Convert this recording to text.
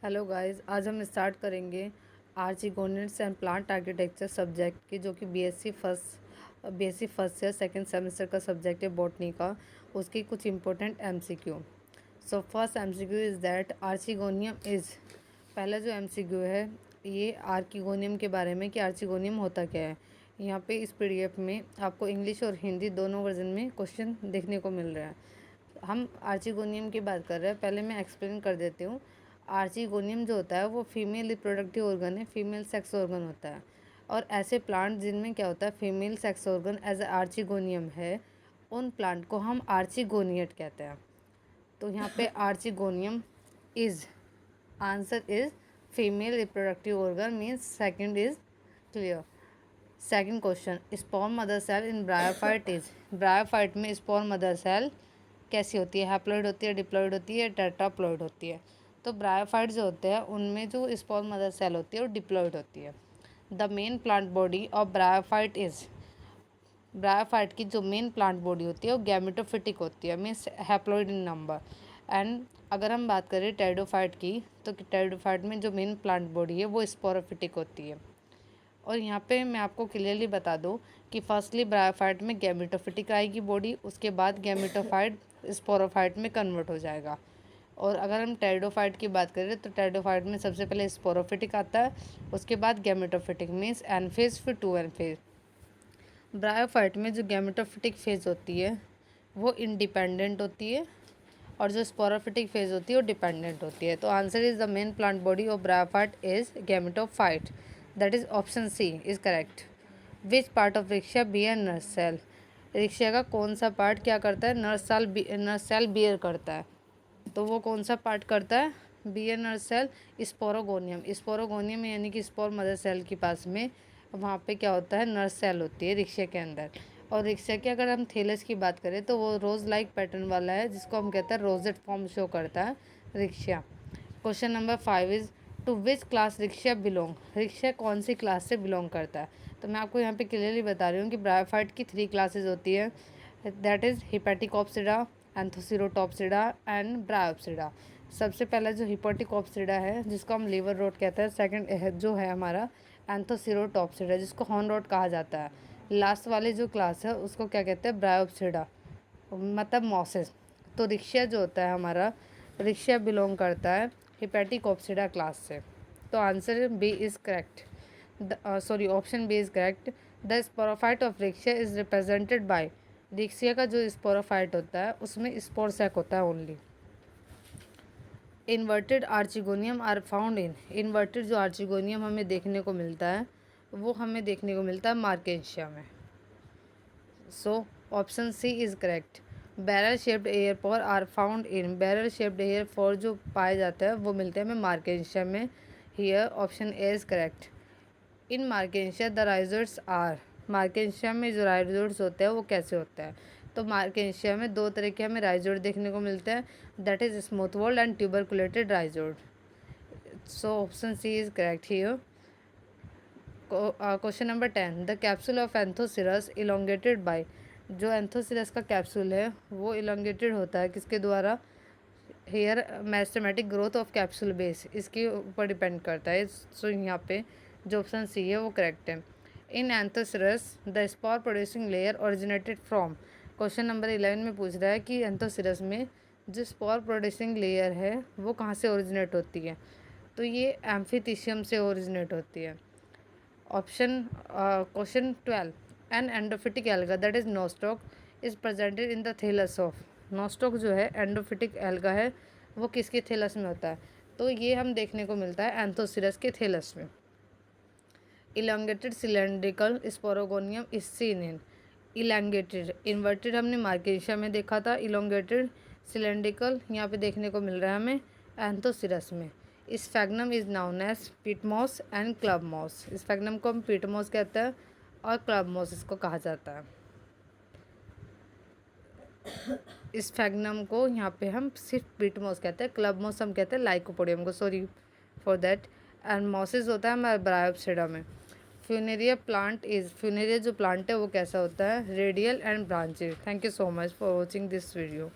Hello guys, आज हम start करेंगे आर्चिगोनिड्स एंड प्लांट आर्किटेक्चर सब्जेक्ट की, जो कि BSc first year second semester का सब्जेक्ट है बॉटनी का। उसकी कुछ important MCQ. So first MCQ is that archegonium is, पहला जो एमसीक्यू है ये आर्किगोनियम के बारे में कि आर्चिगोनियम होता क्या है। यहाँ पे इस पीडीएफ में आपको इंग्लिश और हिंदी दोनों वर्जन में क्वेश्चन देखने को मिल रहा है। हम आर्चिगोनियम की बात कर रहे हैं। पहले मैं एक्सप्लेन कर देती हूँ। आर्चिगोनियम जो होता है वो फीमेल रिप्रोडक्टिव ऑर्गन है, फीमेल सेक्स ऑर्गन होता है। और ऐसे प्लांट जिनमें क्या होता है female sex organ as a archegonium है, उन प्लांट को हम आर्चिगोनियट कहते हैं। तो यहाँ पे archegonium is, answer is female reproductive organ, means second is clear. Second question, sperm mother cell in bryophyte is, bryophyte में स्पर्म मदर सेल कैसी होती है? हैप्लॉइड होती है, डिप्लॉइड होती है, टेट्राप्लॉइड होती है। तो ब्रायोफाइट जो होते हैं उनमें जो स्पर्म मदर सेल होती है वो डिप्लॉइड होती है। The main plant body of bryophyte is, bryophyte की जो मेन प्लांट बॉडी होती है वो गैमेटोफिटिक होती है, means haploid in number. And अगर हम बात करें टेरिडोफाइट की, तो टेरिडोफाइट में जो मेन प्लांट बॉडी है वो स्पोरोफिटिक होती है। और यहाँ पे मैं आपको क्लियरली बता दूँ कि फर्स्टली ब्रायोफाइट में गैमेटोफिटिक आएगी बॉडी, उसके बाद गैमेटोफाइट स्पोरोफाइट में कन्वर्ट हो जाएगा। और अगर हम टेरिडोफाइट की बात करें तो टेरिडोफाइट में सबसे पहले स्पोरोफिटिक आता है, उसके बाद गैमेटोफिटिक, मीन्स एन फेज फिर टू एन फेज। ब्रायोफाइट में जो गैमेटोफिटिक फेज होती है वो इंडिपेंडेंट होती है, और जो स्पोरोफिटिक फेज होती है वो डिपेंडेंट होती है। तो answer is the main plant body of bryophyte is gametophyte, that is option C is correct. Which part of Riccia bear nurse cell, Riccia का कौन सा पार्ट क्या करता है? नर्स सेल बियर करता है। तो वो कौन सा पार्ट करता है? Bear nurse cell sporogonium, sporogonium यानी कि स्पोर मदर सेल के पास में वहाँ पे क्या होता है? नर्स सेल होती है रिक्शा के अंदर। और रिक्शा की अगर हम थैलस की बात करें तो वो रोज़ लाइक पैटर्न वाला है, जिसको हम कहते हैं रोजेट फॉर्म शो करता है Riccia. Question number 5 is to which class Riccia belong, Riccia कौन सी क्लास से बिलोंग करता है? तो मैं आपको यहाँ पे क्लियरली बता रही हूँ कि ब्रायोफाइट की 3 क्लासेज होती है, दैट इज़ हिपेटिकोप्सिडा, एंथोसिरोटॉप्सिडा एंड ब्रायोप्सिडा। सबसे पहला जो हिपेटिकोप्सिडा है जिसको हम लीवर रोड कहते हैं, सेकंड जो है हमारा एंथोसिरोटॉप्सिडा जिसको हॉर्न रोड कहा जाता है। लास्ट वाली जो क्लास है उसको क्या कहते हैं? ब्रायोप्सिडा, मतलब मॉसेस। तो रिक्शा जो होता है हमारा, रिक्शा बिलोंग करता है हिपेटिकोप्सिडा क्लास से। तो answer B is correct, sorry option B is correct. The sporophyte of Riccia is represented by, Riccia का जो स्पोरोफाइट होता है उसमें स्पोर सैक होता है only. Inverted archegonium are found in, inverted जो आर्चिगोनियम हमें देखने को मिलता है वो हमें देखने को मिलता है मार्केशिया में। So option C is correct. Barrel shaped air pores are found in, barrel shaped air pores जो पाए जाते हैं वो मिलते हैं हमें मार्केशिया में। Here option A is correct. In मार्केशिया the राइजोड्स are, मार्केशिया में जो राइजोड्स होते हैं वो कैसे होता है? तो मार्केशिया में दो तरह के हमें राइजोड देखने को मिलते हैं, that is smooth walled and tuberculated rhizoid. So option C is correct here. Question number 10, the capsule of Anthoceros elongated by, जो एंथोसिरस का कैप्सूल है वो इलोंगेटेड होता है किसके द्वारा? Hair meristematic growth of capsule base, इसके ऊपर डिपेंड करता है। सो यहाँ पे जो ऑप्शन सी है वो करेक्ट है। In Anthoceros the spore producing layer originated from, question number 11 में पूछ रहा है कि एंथोसिरस में जो स्पोर प्रोड्यूसिंग लेयर है वो कहाँ से ओरिजिनेट होती है? तो ये एम्फिथिशियम से ओरिजिनेट होती है। Option question 12, an endophytic alga that is Nostoc is presented in the thallus of, Nostoc जो है एंडोफिटिक एल्गा है वो किसके थैलस में होता है? तो ये हम देखने को मिलता है एंथोसिरस के थैलस में। Elongated cylindrical sporogonium is seen in, elongated, inverted हमने मार्केशिया में देखा था, इलोंगेटेड सिलेंड्रिकल यहाँ पे देखने को मिल रहा है हमें एंथोसिरस में। Sphagnum is known as peat moss and club moss, Sphagnum को हम पिटमॉस कहते हैं और क्लब मॉस इसको कहा जाता है। स्फैग्नम को यहाँ पे हम सिर्फ पिटमॉस कहते हैं, क्लब मॉस हम कहते हैं लाइकोपोडियम को, sorry for that. And mosses होता है हमारे ब्रायोप्सिडा में। फ्यूनेरिया प्लांट इज, फ्यूनेरिया जो प्लांट है वो कैसा होता है? Radial and branches. Thank you so much for watching this video.